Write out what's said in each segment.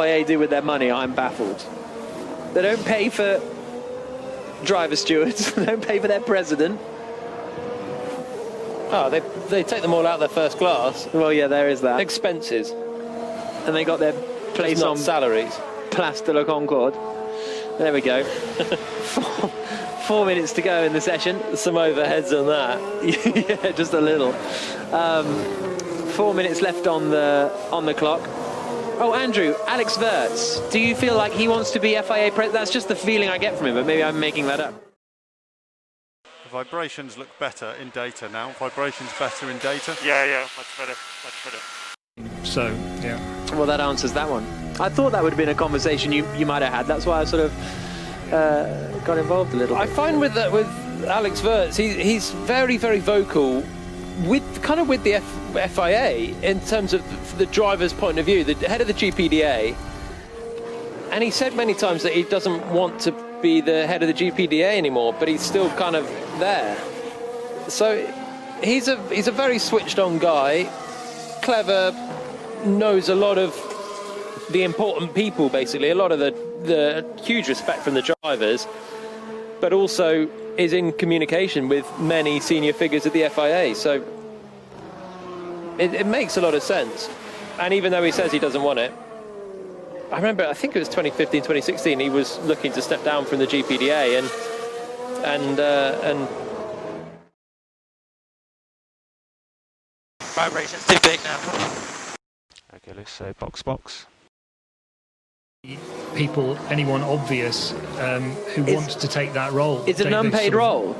FIA do with their money, I'm baffled. They don't pay for driver stewards, they don't pay for their president. Oh, they take them all out of their first class. Well, yeah, there is that. Expenses. And they got their place on salaries. Place de la Concorde. There we go. 4 minutes to go in the session. Some overheads on that. Yeah, just a little. 4 minutes left on the clock. Oh, Andrew, Alex Wirtz. Do you feel like he wants to be FIA president? That's just the feeling I get from him, but maybe I'm making that up. The vibrations look better in data now. Vibrations better in data. Yeah, much better. So, yeah. Well, that answers that one. I thought that would have been a conversation you might have had. That's why I sort of got involved a little bit. I find with Alex Wirtz, he's very, very vocal with the FIA in terms of the driver's point of view, the head of the GPDA. And he said many times that he doesn't want to be the head of the GPDA anymore, but he's still kind of there. So he's a very switched on guy, clever, knows a lot of the important people, basically, a lot of the huge respect from the drivers, but also is in communication with many senior figures at the FIA. So it makes a lot of sense. And even though he says he doesn't want it, I remember, I think it was 2015, 2016, he was looking to step down from the GPDA and Vibrations too big now. Okay, let's say box. People, anyone obvious who wants to take that role. Is it an unpaid role?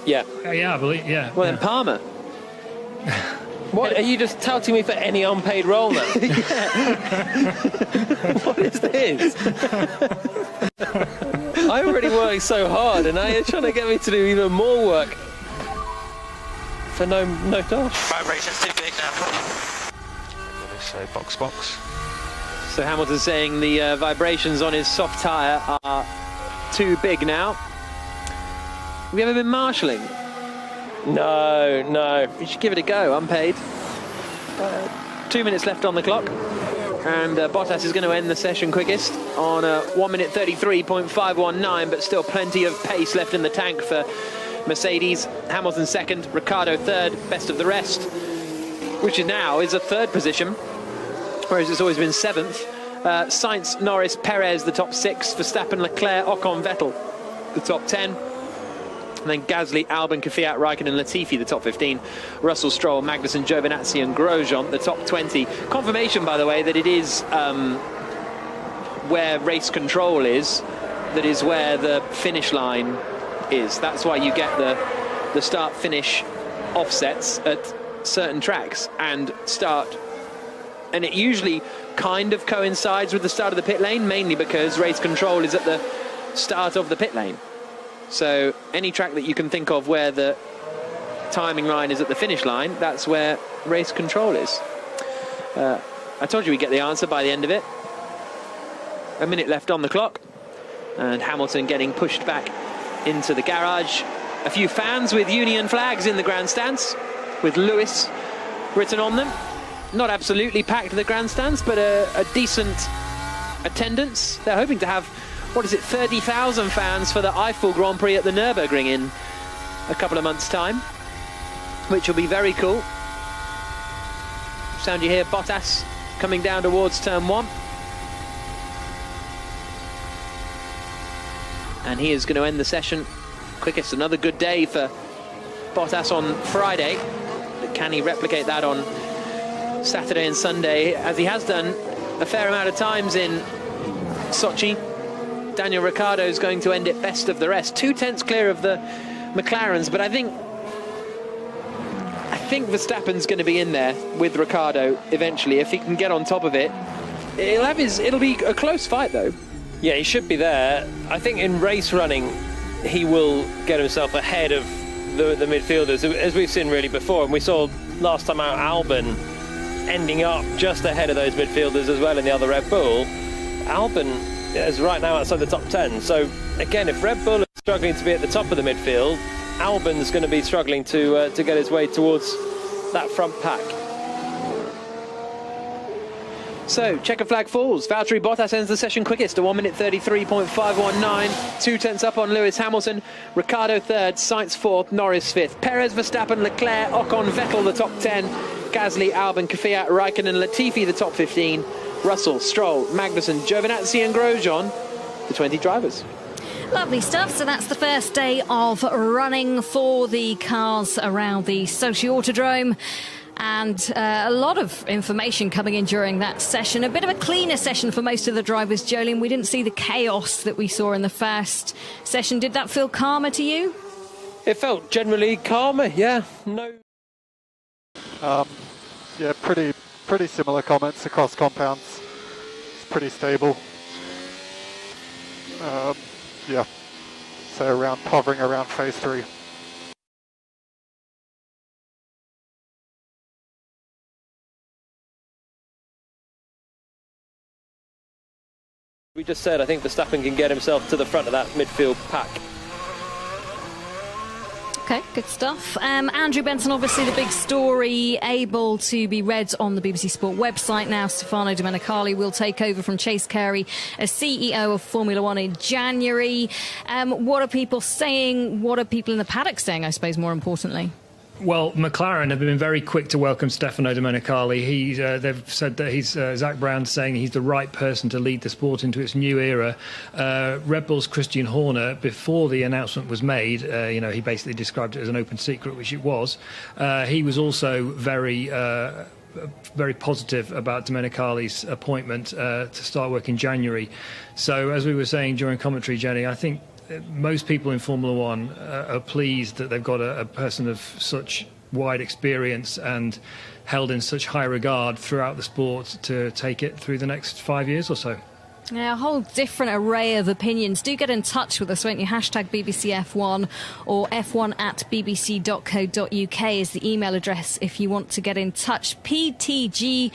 yeah. Yeah, I believe, yeah. Well, yeah. then Palmer. What, are you just touting me for any unpaid role now? What is this? I already worked so hard, and now you're trying to get me to do even more work for no dosh. Vibrations too big now. Let's say box. So Hamilton's saying the vibrations on his soft tyre are too big now. Have you ever been marshalling? No. You should give it a go, unpaid. 2 minutes left on the clock. And Bottas is going to end the session quickest on 1 minute 33.519, but still plenty of pace left in the tank for Mercedes. Hamilton second, Ricciardo third, best of the rest, which is a third position, whereas it's always been seventh. Sainz, Norris, Perez, the top six. Verstappen, Leclerc, Ocon, Vettel, the top 10. And then Gasly, Albon, Kvyat, Raikkonen, Latifi, the top 15. Russell, Stroll, Magnussen, Giovinazzi and Grosjean, the top 20. Confirmation, by the way, that it is where race control is, that is where the finish line is. That's why you get the start-finish offsets at certain tracks and it usually kind of coincides with the start of the pit lane, mainly because race control is at the start of the pit lane. So any track that you can think of where the timing line is at the finish line, that's where race control is. I told you we'd get the answer by the end of it. A minute left on the clock, and Hamilton getting pushed back into the garage. A few fans with Union flags in the grandstands, with Lewis written on them. Not absolutely packed the grandstands, but a decent attendance. They're hoping to have, 30,000 fans for the Eiffel Grand Prix at the Nürburgring in a couple of months' time, which will be very cool. Sound you hear Bottas coming down towards turn one. And he is going to end the session quickest. Another good day for Bottas on Friday. But can he replicate that on Saturday and Sunday, as he has done a fair amount of times in Sochi? Daniel Ricciardo is going to end it best of the rest. 2 tenths clear of the McLarens, but I think Verstappen's going to be in there with Ricciardo eventually. If he can get on top of it, it'll be a close fight though. Yeah, he should be there. I think in race running, he will get himself ahead of the midfielders, as we've seen really before. And we saw last time out Albon ending up just ahead of those midfielders as well in the other Red Bull. Albon is right now outside the top 10. So again, if Red Bull is struggling to be at the top of the midfield, Albon's going to be struggling to get his way towards that front pack. So, checker flag falls. Valtteri Bottas ends the session quickest, a 1 minute 33.519. 2 tenths up on Lewis Hamilton. Ricciardo third, Sainz fourth, Norris fifth. Perez, Verstappen, Leclerc, Ocon, Vettel the top 10. Gasly, Albon, Kvyat, Raikkonen, Latifi the top 15. Russell, Stroll, Magnussen, Giovinazzi and Grosjean, the 20 drivers. Lovely stuff. So that's the first day of running for the cars around the Sochi Autodrome. And a lot of information coming in during that session. A bit of a cleaner session for most of the drivers, Jolene. We didn't see the chaos that we saw in the first session. Did that feel calmer to you? It felt generally calmer, yeah. No. Yeah, pretty similar comments across compounds. It's pretty stable. Yeah, so hovering around phase 3. We just said I think Verstappen can get himself to the front of that midfield pack. Okay, good stuff. Andrew Benson, obviously the big story, able to be read on the BBC Sport website now. Stefano Domenicali will take over from Chase Carey as CEO of Formula One in January. What are people saying? What are people in the paddock saying, I suppose, more importantly? Well, McLaren have been very quick to welcome Stefano Domenicali. They've said that he's Zach Brown saying he's the right person to lead the sport into its new era. Red Bull's Christian Horner, before the announcement was made, he basically described it as an open secret, which it was. He was also very positive about Domenicali's appointment to start work in January. So, as we were saying during commentary, Jenny, I think most people in Formula One are pleased that they've got a person of such wide experience and held in such high regard throughout the sport to take it through the next 5 years or so. Yeah, a whole different array of opinions. Do get in touch with us, won't you? Hashtag BBC F1 or f1@bbc.co.uk is the email address if you want to get in touch. PTG